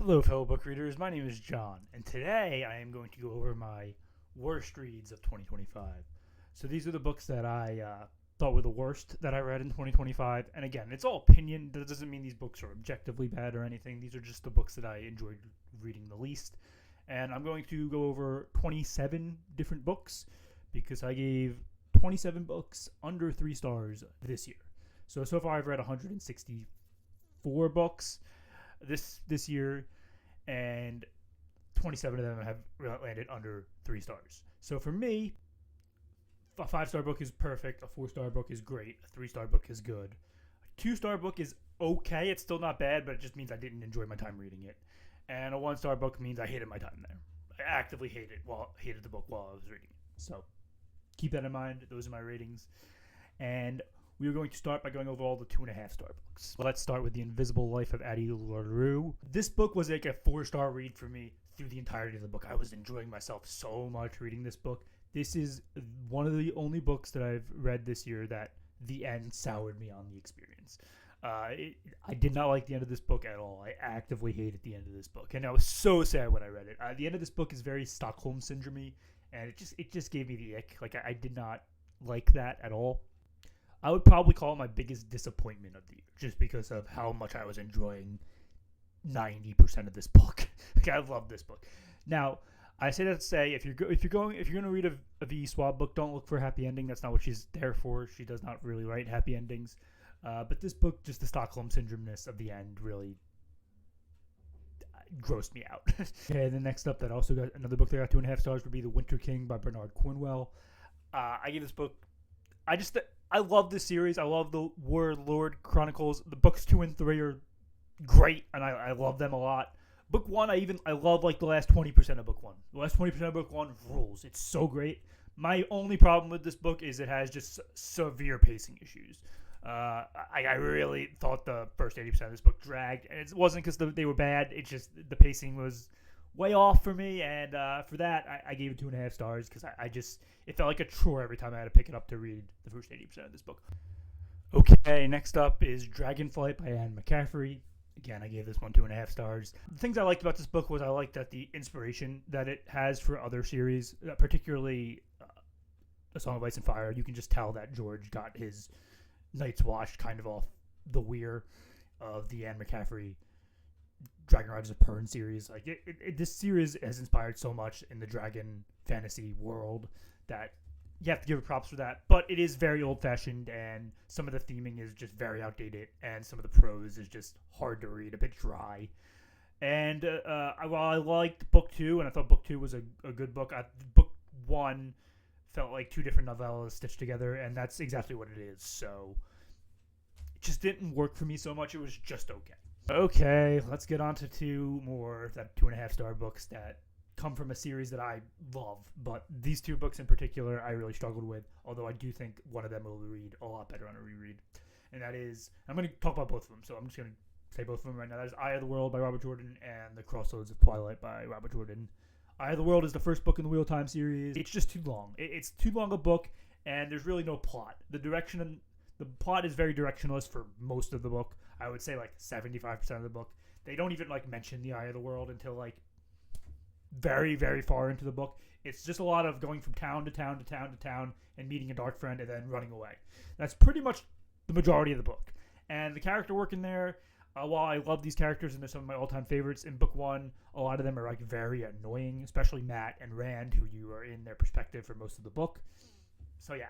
Hello, fellow book readers. My name is John, and today I am going to go over my worst reads of 2025. So these are the books that I thought were the worst that I read in 2025. And again, it's all opinion. That doesn't mean these books are objectively bad or anything. These are just the books that I enjoyed reading the least. And I'm going to go over 27 different books because I gave 27 books under 3 stars this year. So far I've read 164 books this year, and 27 of them have landed under 3 stars. So for me, a 5-star book is perfect, a 4-star book is great, a 3-star book is good, a 2-star book is okay. It's still not bad, but it just means I didn't enjoy my time reading it. And a 1-star book means I hated my time there. I actively hated the book while I was reading it. So keep that in mind. Those are my ratings. And we are going to start by going over all the 2.5-star books. Let's start with The Invisible Life of Addie, LaRue. This book was like a 4-star read for me through the entirety of the book. I was enjoying myself so much reading this book. This is one of the only books that I've read this year that the end soured me on the experience. I did not like the end of this book at all. I actively hated the end of this book, and I was so sad when I read it. The end of this book is very Stockholm Syndrome-y, and it just gave me the ick. Like I did not like that at all. I would probably call it my biggest disappointment of the year, just because of how much I was enjoying 90% of this book. Like, I love this book. Now, I say that to say, if you're going to read a V. Schwab book, don't look for a happy ending. That's not what she's there for. She does not really write happy endings. But this book, just the Stockholm Syndrome-ness of the end, really grossed me out. Okay, and then next up, that also got another book that got 2.5 stars would be The Winter King by Bernard Cornwell. I gave this book. I love this series. I love the Warlord Chronicles. The books 2 and 3 are great, and I love them a lot. Book 1, I love like the last 20% of book 1. The last 20% of book 1 rules. It's so great. My only problem with this book is it has just severe pacing issues. I really thought the first 80% of this book dragged, and it wasn't because they were bad. It's just the pacing was way off for me, and for that, I gave it 2.5 stars because it felt like a chore every time I had to pick it up to read the first 80% of this book. Okay, next up is Dragonflight by McCaffrey. Again, I gave this one 2.5 stars. The things I liked about this book was I liked that the inspiration that it has for other series, particularly A Song of Ice and Fire. You can just tell that George got his Night's Watch kind of off the weir of the Anne McCaffrey Dragon Riders of Pern series. Like this series has inspired so much in the dragon fantasy world that you have to give it props for that. But it is very old-fashioned, and some of the theming is just very outdated, and some of the prose is just hard to read, a bit dry. And while I liked book 2, and I thought book 2 was a good book, book 1 felt like 2 different novellas stitched together, and that's exactly what it is. So it just didn't work for me so much. It was just okay. Okay, let's get on to 2 more that 2.5-star books that come from a series that I love. But these 2 books in particular, I really struggled with, although I do think one of them will read a lot better on a reread. And that is, I'm going to talk about both of them, so I'm just going to say both of them right now. That is Eye of the World by Robert Jordan and The Crossroads of Twilight by Robert Jordan. Eye of the World is the first book in the Wheel of Time series. It's just too long. It's too long a book, and there's really no plot. The plot is very directionless for most of the book. I would say like 75% of the book. They don't even like mention the Eye of the World until like very, very far into the book. It's just a lot of going from town to town to town to town and meeting a dark friend and then running away. That's pretty much the majority of the book. And the character work in there, while I love these characters and they're some of my all-time favorites, in book 1, a lot of them are like very annoying, especially Matt and Rand, who you are in their perspective for most of the book. So yeah,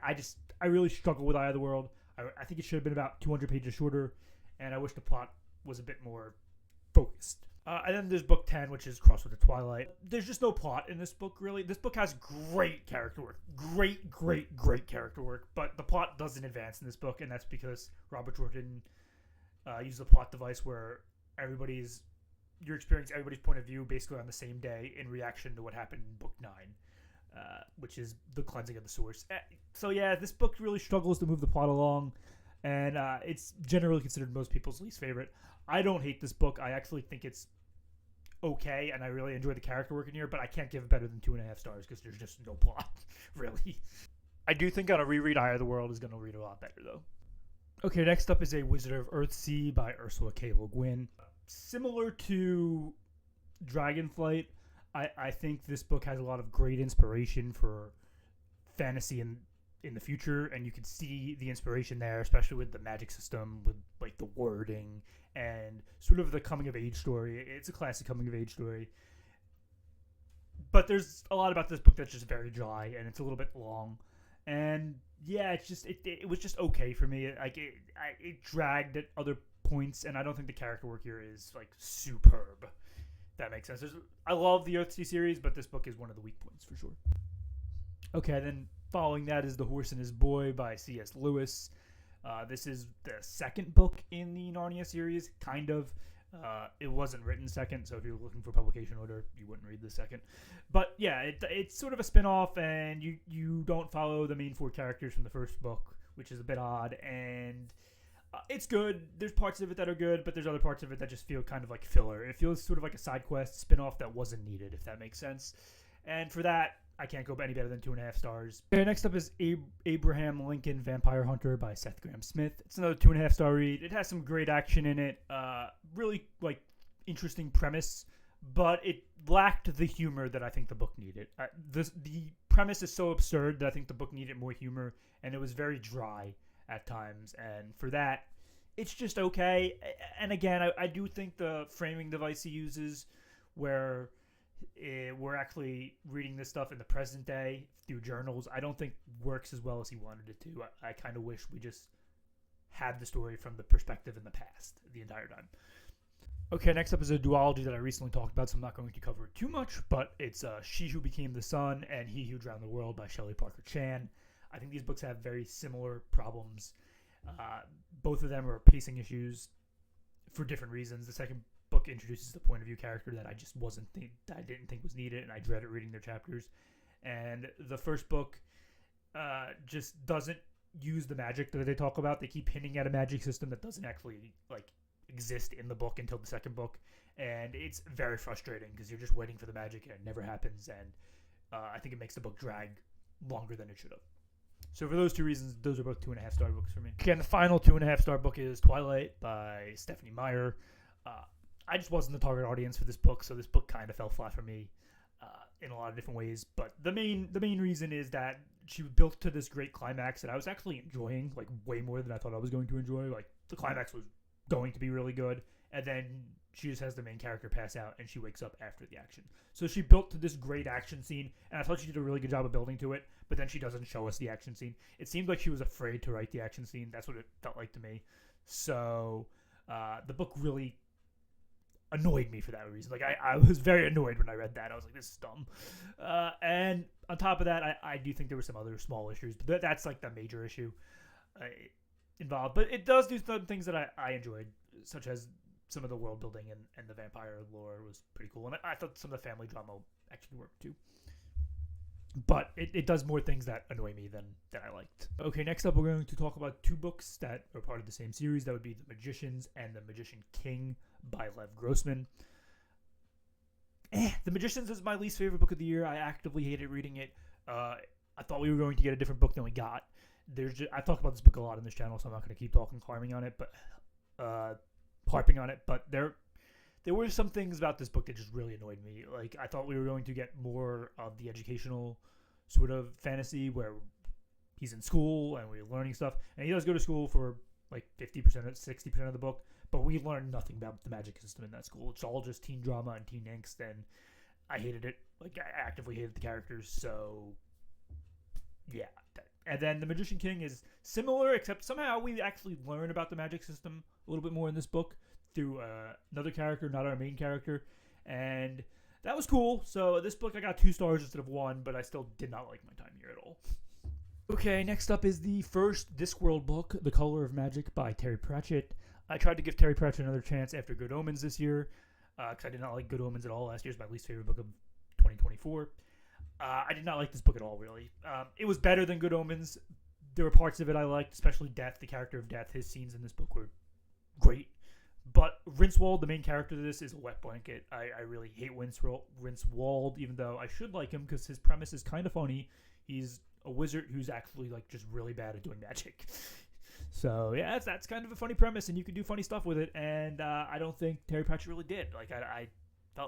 I really struggle with Eye of the World. I think it should have been about 200 pages shorter, and I wish the plot was a bit more focused. And then there's book 10, which is Crossroads of Twilight. There's just no plot in this book, really. This book has great character work. Great character work. But the plot doesn't advance in this book, and that's because Robert Jordan used a plot device where you're experiencing everybody's point of view basically on the same day in reaction to what happened in book 9. Which is the cleansing of the source. So yeah, this book really struggles to move the plot along, and it's generally considered most people's least favorite. I don't hate this book. I actually think it's okay, and I really enjoy the character work in here, but I can't give it better than 2.5 stars because there's just no plot, really. I do think on a reread, Eye of the World is going to read a lot better, though. Okay, next up is A Wizard of Earthsea by Ursula K. Le Guin. Similar to Dragonflight, I think this book has a lot of great inspiration for fantasy in the future, and you can see the inspiration there, especially with the magic system, with like the wording and sort of the coming of age story. It's a classic coming of age story, but there's a lot about this book that's just very dry, and it's a little bit long. And yeah, it was just okay for me. It dragged at other points, and I don't think the character work here is like superb. That makes sense. I love the Earthsea series, but this book is one of the weak points for sure. Okay, then following that is The Horse and His Boy by C.S. Lewis. This is the second book in the Narnia series, kind of. It wasn't written second, so if you're looking for publication order, you wouldn't read the second. But yeah, it's sort of a spin-off, and you don't follow the main four characters from the first book, which is a bit odd, and it's good. There's parts of it that are good, but there's other parts of it that just feel kind of like filler. It feels sort of like a side quest spin-off that wasn't needed, if that makes sense. And for that, I can't go any better than 2.5 stars. Okay, next up is Abraham Lincoln Vampire Hunter by Seth Grahame-Smith. It's another 2.5 star read. It has some great action in it. Really like interesting premise, but it lacked the humor that I think the book needed. The premise is so absurd that I think the book needed more humor, and it was very dry at times. And for that, it's just okay. And again, I do think the framing device he uses, where we're actually reading this stuff in the present day through journals, I don't think works as well as he wanted it to. I kind of wish we just had the story from the perspective in the past the entire time. Okay, next up is a duology that I recently talked about, so I'm not going to cover it too much, but it's She Who Became the Sun and He Who Drowned the World by Shelley Parker Chan. I think these books have very similar problems. Both of them are pacing issues for different reasons. The second book introduces the point of view character that I just I didn't think was needed, and I dreaded reading their chapters. And the first book just doesn't use the magic that they talk about. They keep hinting at a magic system that doesn't actually like exist in the book until the second book, and it's very frustrating because you're just waiting for the magic and it never happens. And I think it makes the book drag longer than it should have. So for those two reasons, those are both 2.5 star books for me. Again, the final 2.5 star book is Twilight by Stephanie Meyer. I just wasn't the target audience for this book, so this book kind of fell flat for me in a lot of different ways. But the main reason is that she built to this great climax that I was actually enjoying, like way more than I thought I was going to enjoy. Like the climax was going to be really good, and then she just has the main character pass out and she wakes up after the action. So she built to this great action scene, and I thought she did a really good job of building to it, but then she doesn't show us the action scene. It seemed like she was afraid to write the action scene. That's what it felt like to me. So the book really annoyed me for that reason. Like I was very annoyed when I read that. I was like, this is dumb. And on top of that, I do think there were some other small issues, but that's like the major issue involved. But it does do some things that I enjoyed, such as some of the world building and the vampire lore was pretty cool. And I thought some of the family drama actually worked too. But it does more things that annoy me than I liked. Okay, next up we're going to talk about two books that are part of the same series. That would be The Magicians and The Magician King by Lev Grossman. The Magicians is my least favorite book of the year. I actively hated reading it. I thought we were going to get a different book than we got. I talk about this book a lot on this channel, so I'm not going to keep harping on it. But there were some things about this book that just really annoyed me. Like, I thought we were going to get more of the educational sort of fantasy where he's in school and we're learning stuff. And he does go to school for like 50% or 60% of the book, but we learn nothing about the magic system in that school. It's all just teen drama and teen angst, and I hated it. Like, I actively hated the characters, so yeah. And then The Magician King is similar, except somehow we actually learn about the magic system a little bit more in this book through another character, not our main character, and that was cool. So this book I got 2 stars instead of 1, but I still did not like my time here at all. Okay, next up is the first Discworld book, The Color of Magic by Terry Pratchett. I tried to give Terry Pratchett another chance after Good Omens this year, because I did not like Good Omens at all. Last year's my least favorite book of 2024. I did not like this book at all, really. It was better than Good Omens. There were parts of it I liked, especially Death, the character of Death. His scenes in this book were great. But Rincewald, the main character of this, is a wet blanket. I really hate Rincewald, even though I should like him because his premise is kind of funny. He's a wizard who's actually like just really bad at doing magic. So yeah, that's kind of a funny premise, and you can do funny stuff with it. And I don't think Terry Pratchett really did. Like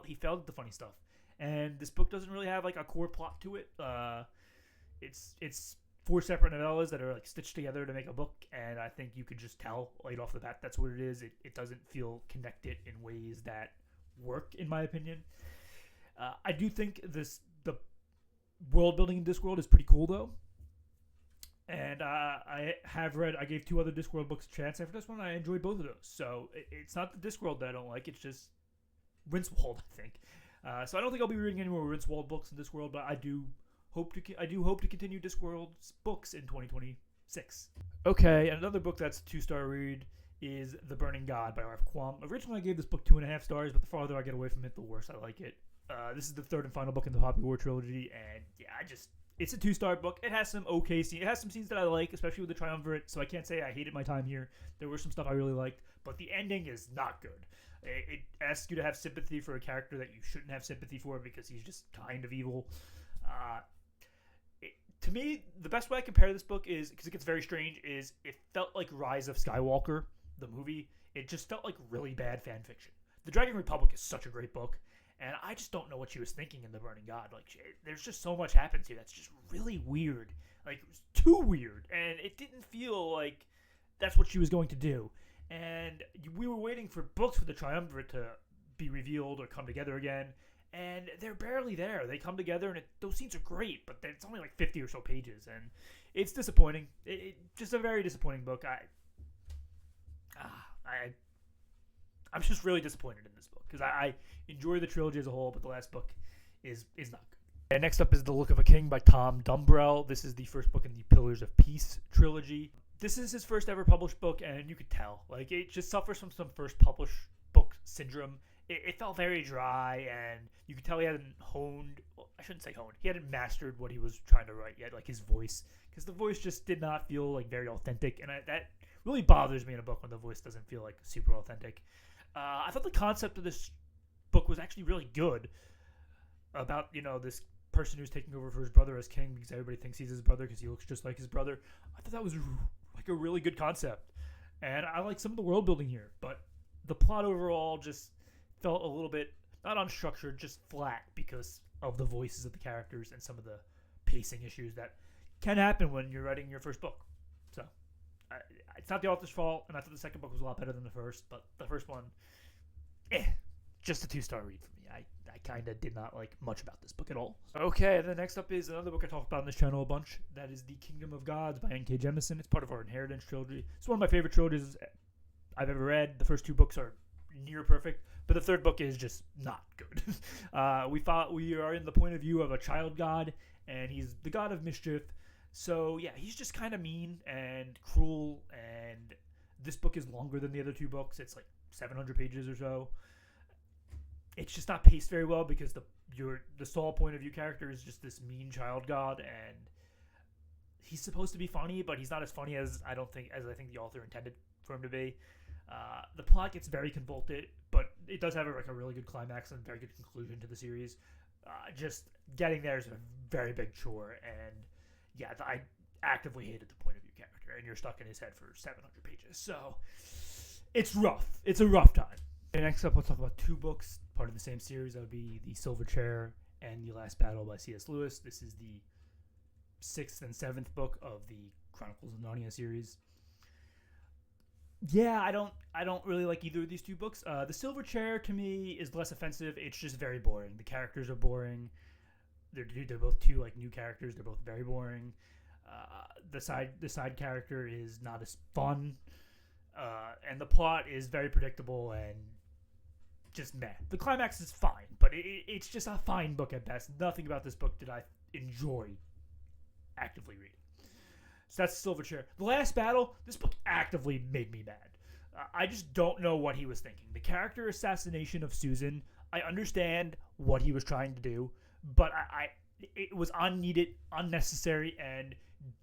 he failed at the funny stuff. And this book doesn't really have like a core plot to it. It's 4 separate novellas that are like stitched together to make a book, and I think you could just tell right off the bat that's what it is. It doesn't feel connected in ways that work, in my opinion. I do think the world building in Discworld is pretty cool though, and I gave 2 other Discworld books a chance after this one. I enjoyed both of those, so it's not the Discworld that I don't like. It's just Rincewold, I think. So I don't think I'll be reading any more Rincewold books in Discworld, but I do hope to continue Discworld's books in 2026. Okay, and another book that's a 2-star read is The Burning God by R.F. Kuang. Originally, I gave this book 2.5 stars, but the farther I get away from it, the worse I like it. This is the 3rd and final book in the Poppy War trilogy, and yeah, it's a 2-star book. It has some okay scenes. It has some scenes that I like, especially with the Triumvirate, so I can't say I hated my time here. There was some stuff I really liked, but the ending is not good. It asks you to have sympathy for a character that you shouldn't have sympathy for because he's just kind of evil. To me, the best way I compare this book is, because it gets very strange, is it felt like Rise of Skywalker, the movie. It just felt like really bad fan fiction. The Dragon Republic is such a great book, and I just don't know what she was thinking in The Burning God. Like, there's just so much happens here that's just really weird. Like, it was too weird, and it didn't feel like that's what she was going to do. And we were waiting for books for the Triumvirate to be revealed or come together again, and they're barely there. They come together, and those scenes are great, but it's only like 50 or so pages, and it's disappointing. Just a very disappointing book. I'm just really disappointed in this book, because I enjoy the trilogy as a whole, but the last book is not good. And next up is The Look of a King by Tom Dumbrell. This is the first book in the Pillars of Peace trilogy. This is his first ever published book, and you could tell. Like, it just suffers from some first published book syndrome. It felt very dry, and you could tell he hadn't honed, well, I shouldn't say honed, he hadn't mastered what he was trying to write yet, like his voice, because the voice just did not feel like very authentic, and that really bothers me in a book when the voice doesn't feel like super authentic. I thought the concept of this book was actually really good, about, this person who's taking over for his brother as king because everybody thinks he's his brother because he looks just like his brother. I thought that was like a really good concept, and I like some of the world building here, but the plot overall just felt a little bit not unstructured, just flat because of the voices of the characters and some of the pacing issues that can happen when you're writing your first book. So it's not the author's fault, and I thought the second book was a lot better than the first, but the first one, just a 2-star read for me. I kind of did not like much about this book at all. Okay, the next up is another book I talked about on this channel a bunch. That is The Kingdom of Gods by N.K. Jemisin. It's part of our Inheritance trilogy. It's one of my favorite trilogies I've ever read. The first 2 books are near perfect, but the 3rd book is just not good. We are in the point of view of a child god, and he's the god of mischief. So yeah, he's just kind of mean and cruel, and this book is longer than the other 2 books. It's like 700 pages or so. It's just not paced very well because the sole point of view character is just this mean child god, and he's supposed to be funny, but he's not as funny as I think the author intended for him to be. The plot gets very convoluted, but it does have a really good climax and a very good conclusion to the series. Just getting there is a very big chore, and yeah, I actively hated the point of view character, and you're stuck in his head for 700 pages. So it's rough. It's a rough time. And next up, we'll talk about 2 books, part of the same series. That would be The Silver Chair and The Last Battle by C.S. Lewis. This is the 6th and 7th book of the Chronicles of Narnia series. Yeah, I don't really like either of these 2 books. The Silver Chair, to me, is less offensive. It's just very boring. The characters are boring. They're both 2 like new characters. They're both very boring. The side character is not as fun, and the plot is very predictable and just meh. The climax is fine, but it's just a fine book at best. Nothing about this book did I enjoy actively reading. So that's Silver Chair. The Last Battle, this book actively made me mad. I just don't know what he was thinking. The character assassination of Susan, I understand what he was trying to do, but it was unneeded, unnecessary, and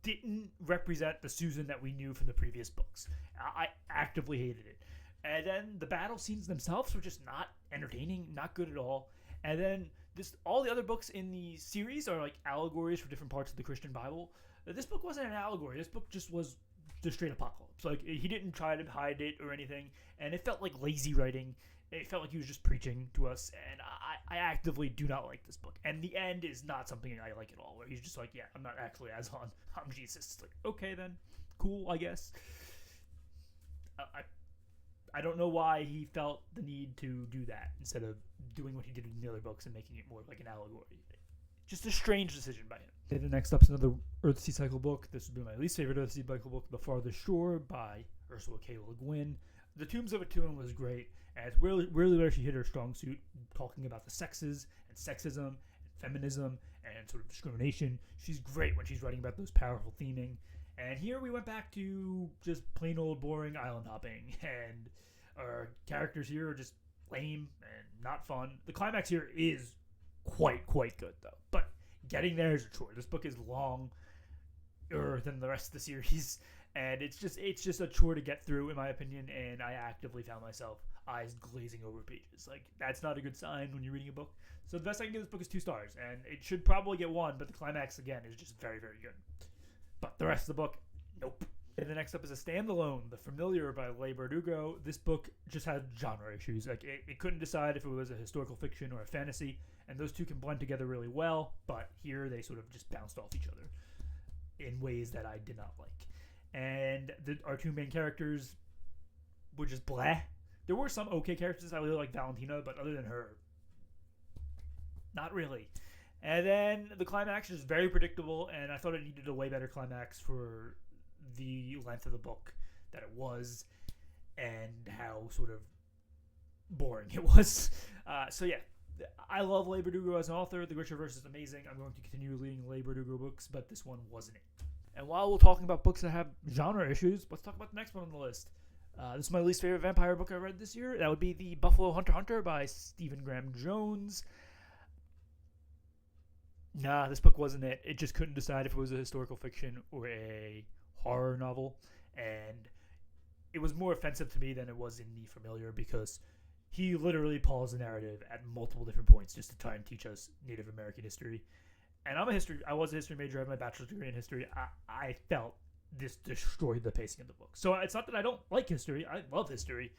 didn't represent the Susan that we knew from the previous books. I actively hated it. And then the battle scenes themselves were just not entertaining, not good at all. And then all the other books in the series are like allegories for different parts of the Christian Bible. This book wasn't an allegory. This book just was the straight apocalypse. Like, he didn't try to hide it or anything, and it felt like lazy writing. It felt like he was just preaching to us, and I actively do not like this book. And the end is not something I like at all, where he's just like, yeah, I'm not actually Aslan, I'm Jesus. It's like, okay then, cool, I guess. I don't know why he felt the need to do that instead of doing what he did in the other books and making it more like an allegory. Just a strange decision by him. And the next up's another Earthsea cycle book. This would be my least favorite Earthsea cycle book, The Farthest Shore by Ursula K. Le Guin. The Tombs of Atum was great, and it's really where she hit her strong suit, talking about the sexes and sexism and feminism and sort of discrimination. She's great when she's writing about those powerful theming. And here we went back to just plain old boring island hopping, and our characters here are just lame and not fun. The climax here is quite good though, but getting there is a chore. This book is longer than the rest of the series, and it's just a chore to get through, in my opinion. And I actively found myself eyes glazing over pages. Like, that's not a good sign when you're reading a book. So the best I can give this book is 2 stars, and it should probably get 1, but the climax again is just very good. But the rest of the book, nope. And the next up is a standalone, The Familiar by Leigh Bardugo. This book just had genre issues. Like, it couldn't decide if it was a historical fiction or a fantasy, and those two can blend together really well, but here they sort of just bounced off each other in ways that I did not like. And our 2 main characters were just blah. There were some okay characters. I really like Valentina, but other than her, not really. And then the climax is very predictable, and I thought it needed a way better climax for the length of the book that it was and how sort of boring it was. So yeah, I love Leigh Bardugo as an author. The Grishaverse is amazing. I'm going to continue reading Leigh Bardugo books, but this one wasn't it. And while we're talking about books that have genre issues, let's talk about the next one on the list. This is my least favorite vampire book I read this year. That would be The Buffalo Hunter by Stephen Graham Jones. Nah, this book wasn't it. It just couldn't decide if it was a historical fiction or a horror novel. And it was more offensive to me than it was in The Familiar, because he literally paused the narrative at multiple different points just to try and teach us Native American history. And I was a history major. I have my bachelor's degree in history. I felt this destroyed the pacing of the book. So it's not that I don't like history. I love history.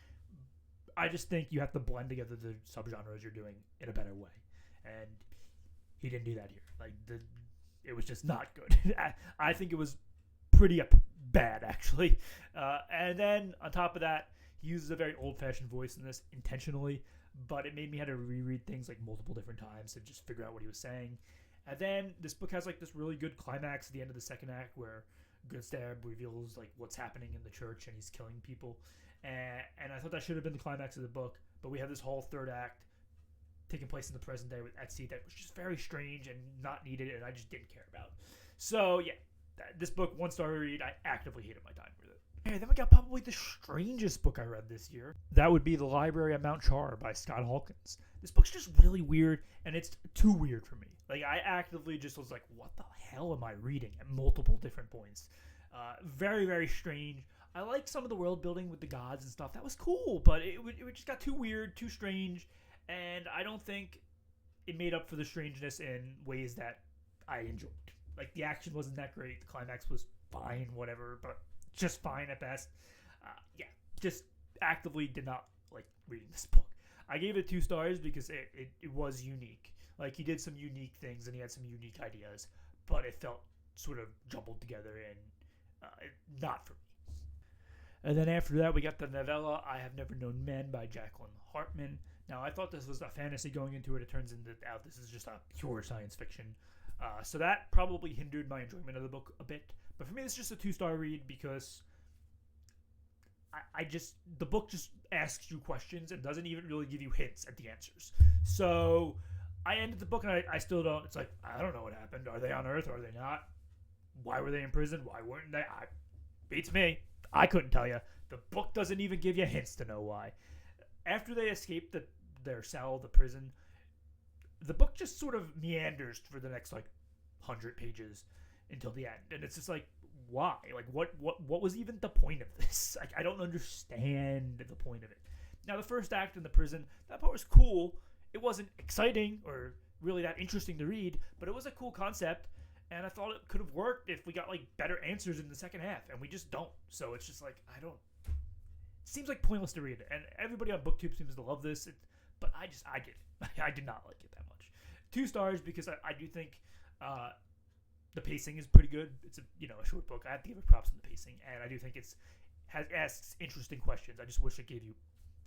I just think you have to blend together the subgenres you're doing in a better way. And he didn't do that here. Like, it was just not good. I think it was pretty bad, actually. And then on top of that, he uses a very old-fashioned voice in this intentionally, but it made me have to reread things like multiple different times to just figure out what he was saying. And then this book has like this really good climax at the end of the second act where Goodstab reveals like what's happening in the church and he's killing people. And I thought that should have been the climax of the book, but we have this whole third act taking place in the present day with Earthsea that was just very strange and not needed, and I just didn't care about. So yeah, this book, 1-star read. I actively hated my time with it. And then we got probably the strangest book I read this year. That would be The Library at Mount Char by Scott Hawkins. This book's just really weird, and it's too weird for me. Like, I actively just was like, what the hell am I reading at multiple different points? Very strange. I like some of the world building with the gods and stuff. That was cool, but it just got too weird, too strange, and I don't think it made up for the strangeness in ways that I enjoyed. Like, the action wasn't that great. The climax was fine, whatever, but just fine at best. Just actively did not like reading this book. I gave it 2 stars because it was unique. Like, he did some unique things and he had some unique ideas, but it felt sort of jumbled together and not for me. And then after that, we got the novella I Have Never Known Men by Jacqueline Hartman. Now, I thought this was a fantasy going into it. It turns out this is just a pure science fiction. So that probably hindered my enjoyment of the book a bit. But for me, it's just a 2-star read because the book just asks you questions and doesn't even really give you hints at the answers. So I ended the book and I still don't. It's like, I don't know what happened. Are they on Earth? Are they not? Why were they in prison? Why weren't they? Beats me. I couldn't tell you. The book doesn't even give you hints to know why. After they escape their cell, the prison, the book just sort of meanders for the next like 100 pages until the end, and it's just like, why? Like, what was even the point of this? Like, I don't understand the point of it. Now, the first act in the prison, that part was cool. It wasn't exciting or really that interesting to read, but it was a cool concept, and I thought it could have worked if we got like better answers in the second half, and we just don't. So it's just like, seems like pointless to read it. And everybody on BookTube seems to love this, but I did it. I did not like it that much. 2 stars because I do think the pacing is pretty good. It's a short book. I have to give it props on the pacing, and I do think asks interesting questions. I just wish it gave you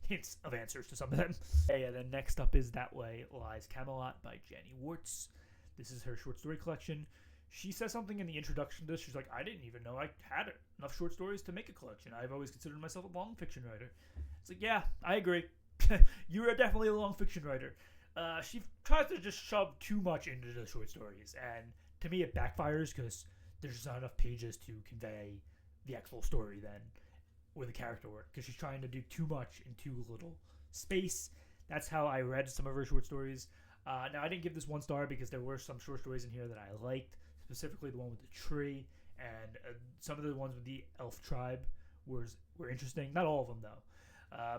hints of answers to some of them. Yeah, then next up is That Way Lies Camelot by Janny Wurts. This is her short story collection. She says something in the introduction to this. She's like, I didn't even know I had enough short stories to make a collection. I've always considered myself a long fiction writer. It's like, yeah, I agree. You are definitely a long fiction writer. She tries to just shove too much into the short stories, and to me it backfires because there's just not enough pages to convey the actual story then with the character work, because she's trying to do too much in too little space. That's how I read some of her short stories. Now, I didn't give this 1 star because there were some short stories in here that I liked, specifically the one with the tree, and some of the ones with the elf tribe were interesting. Not all of them, though.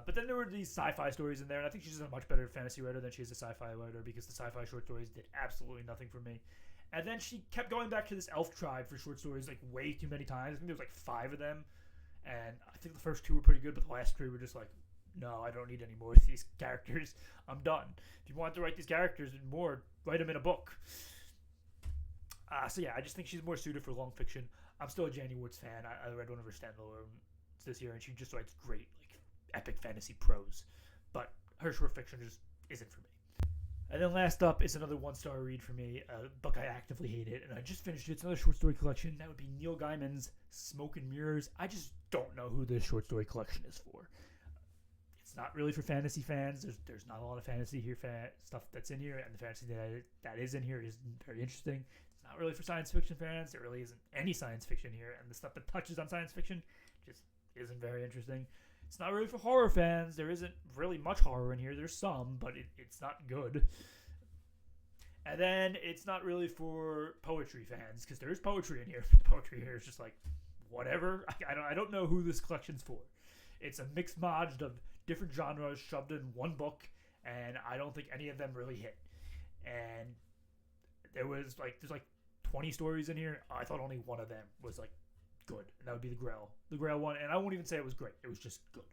But then there were these sci-fi stories in there, and I think she's a much better fantasy writer than she is a sci-fi writer, because the sci-fi short stories did absolutely nothing for me. And then she kept going back to this elf tribe for short stories like way too many times. I think there was like 5 of them, and I think the first 2 were pretty good, but the last 3 were just like, no, I don't need any more of these characters. I'm done. If you want to write these characters and more, write them in a book. So yeah, I just think she's more suited for long fiction. I'm still a Janny Wurts fan. I read one of her standalone this year, and she just writes great, like, epic fantasy prose. But her short fiction just isn't for me. And then last up is another 1-star read for me, a book I actively hated, and I just finished it. It's another short story collection. That would be Neil Gaiman's Smoke and Mirrors. I just don't know who this short story collection is for. It's not really for fantasy fans. There's not a lot of fantasy here stuff that's in here, and the fantasy that is in here is very interesting. It's not really for science fiction fans. There really isn't any science fiction here, and the stuff that touches on science fiction just isn't very interesting. It's not really for horror fans. There isn't really much horror in here. There's some, but it's not good. And then it's not really for poetry fans, because there is poetry in here. The poetry here is just like, whatever. I don't know who this collection's for. It's a mixed modge of different genres shoved in one book, and I don't think any of them really hit. And there's like 20 stories in here. I thought only one of them was like good, and that would be the Grail one, and I won't even say it was great. It was just good.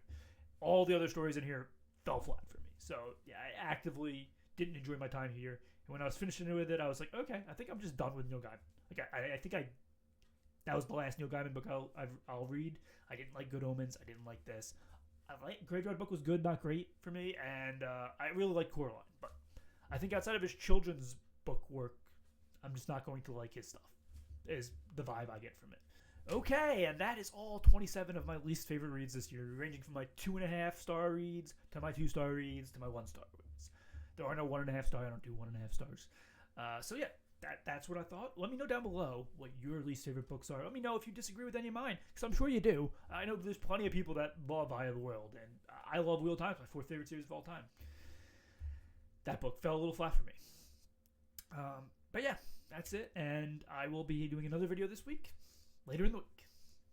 All the other stories in here fell flat for me. So yeah, I actively didn't enjoy my time here. And when I was finishing with it, I was like, okay, I think I'm just done with Neil Gaiman. Like I think that was the last Neil Gaiman book I'll read. I didn't like Good Omens. I didn't like this. Graveyard Book was good, not great for me, and I really like Coraline. But I think outside of his children's book work, I'm just not going to like his stuff, is the vibe I get from it. Okay, and that is all 27 of my least favorite reads this year, ranging from my 2.5-star reads to my 2-star reads to my 1-star reads. There are no 1.5 star. I don't do 1.5 stars. So yeah, that's what I thought. Let me know down below what your least favorite books are. Let me know if you disagree with any of mine, because I'm sure you do. I know there's plenty of people that love Eye of the World, and I love Wheel of Time. It's my 4th favorite series of all time. That book fell a little flat for me. But yeah, that's it, and I will be doing another video this week, later in the week.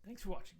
Thanks for watching.